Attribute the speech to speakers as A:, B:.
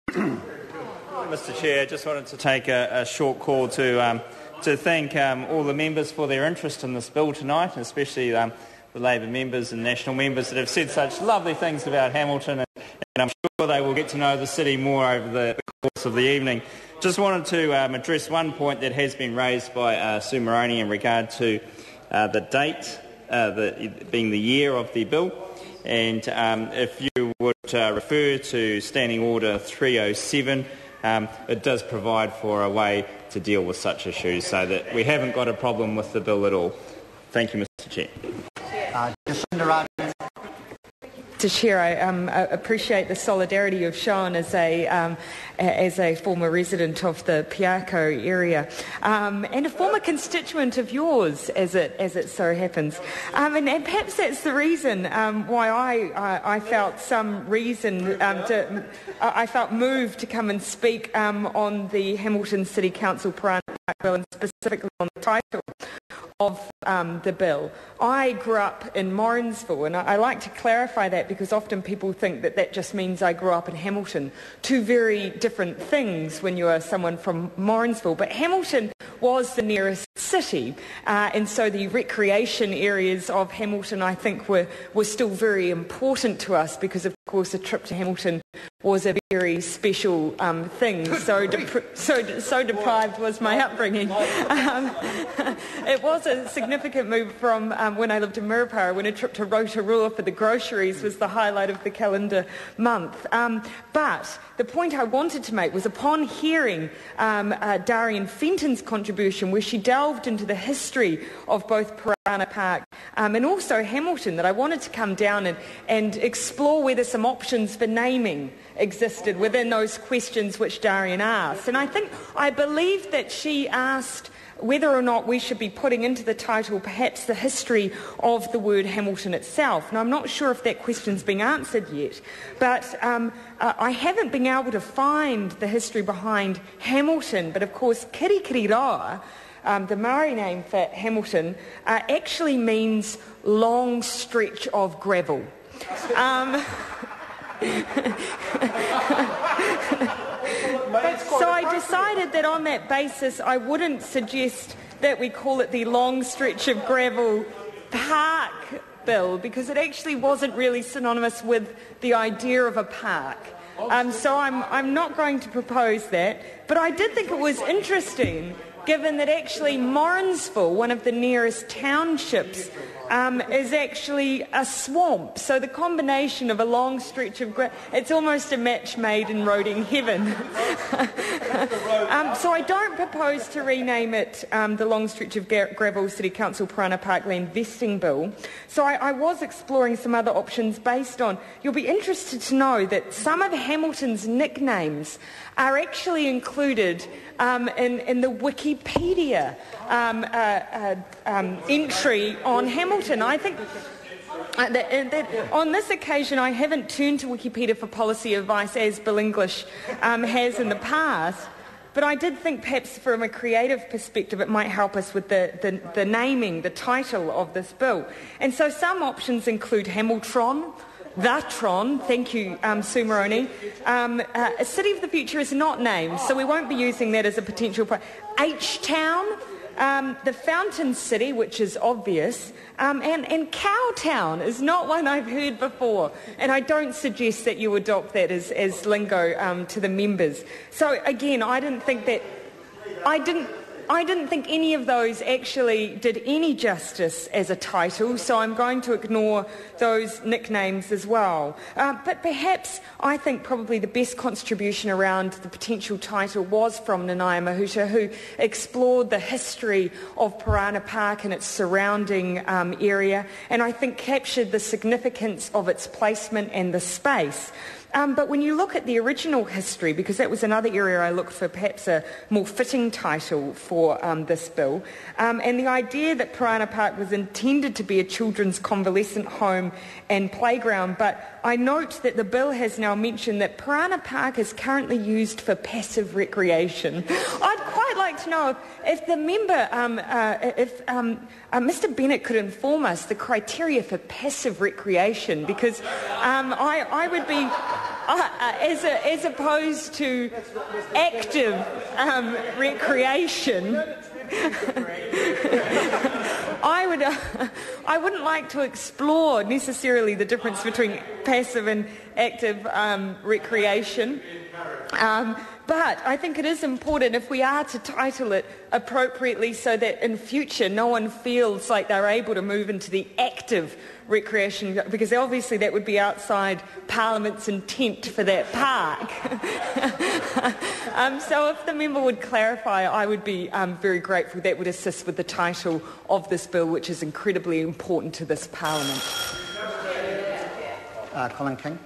A: Mr Chair, I just wanted to take a short call to thank all the members for their interest in this bill tonight, and especially the Labour members and National members that have said such lovely things about Hamilton, and I'm sure they will get to know the city more over the course of the evening. Just wanted to address one point that has been raised by Sue Moroney in regard to the date, being the year of the bill. And if you would refer to Standing Order 307, it does provide for a way to deal with such issues so that we haven't got a problem with the bill at all. Thank you, Mr Chair.
B: Mr Chair, I appreciate the solidarity you've shown as a former resident of the Piako area and a former constituent of yours, as it so happens. And perhaps that's the reason why I felt some reason I felt moved to come and speak on the Hamilton City Council Parana bill, and specifically on the title of the bill. I grew up in Morrinsville, and I like to clarify that because often people think that just means I grew up in Hamilton. Two very different things when you are someone from Morrinsville. But Hamilton was the nearest city, and so the recreation areas of Hamilton, I think, were still very important to us because, of course, a trip to Hamilton was a very special thing. So deprived was my upbringing. It was a significant move from when I lived in Mirapara, when a trip to Rotorua for the groceries was the highlight of the calendar month. But the point I wanted to make was upon hearing Darian Fenton's contribution, where she delved into the history of both Parana Park and also Hamilton, that I wanted to come down and explore whether some options for naming existed within those questions which Darian asked. And I believe that she asked whether or not we should be putting into the title perhaps the history of the word Hamilton itself. And I'm not sure if that question's been answered yet, but I haven't been able to find the history behind Hamilton, but of course Kirikiriroa, the Maori name for Hamilton, actually means long stretch of gravel. So I decided that on that basis I wouldn't suggest that we call it the long stretch of gravel park bill, because it actually wasn't really synonymous with the idea of a park. So I'm not going to propose that, but I did think it was interesting, given that actually Morrinsville, one of the nearest townships, is actually a swamp. So the combination of a long stretch of it's almost a match made in roading heaven. So I don't propose to rename it the long stretch of gravel City Council Parana Parkland Vesting Bill. So I was exploring some other options based on, you'll be interested to know that some of Hamilton's nicknames are actually included in the Wikipedia entry on Hamilton. I think that on this occasion I haven't turned to Wikipedia for policy advice as Bill English has in the past, but I did think perhaps from a creative perspective it might help us with the naming, the title of this bill. And so some options include Hamiltron, The Tron, thank you, Sue Moroney. A City of the Future is not named, so we won't be using that as a potential H-Town, the Fountain City, which is obvious, and Cowtown is not one I've heard before, and I don't suggest that you adopt that as lingo to the members. So again, I didn't think any of those actually did any justice as a title, so I'm going to ignore those nicknames as well. But perhaps I think probably the best contribution around the potential title was from Nanaia Mahuta, who explored the history of Parana Park and its surrounding area, and I think captured the significance of its placement and the space. But when you look at the original history, because that was another area I looked for perhaps a more fitting title for this bill, and the idea that Parana Park was intended to be a children's convalescent home and playground, but I note that the bill has now mentioned that Parana Park is currently used for passive recreation. I'd quite like to know if the member, if Mr Bennett could inform as opposed to active recreation, I wouldn't like to explore necessarily the difference between passive and active recreation. But I think it is important, if we are to title it appropriately, so that in future no one feels like they're able to move into the active recreation, because obviously that would be outside Parliament's intent for that park. So if the member would clarify, I would be very grateful. That would assist with the title of this bill, which is incredibly important to this Parliament.
C: Colin King.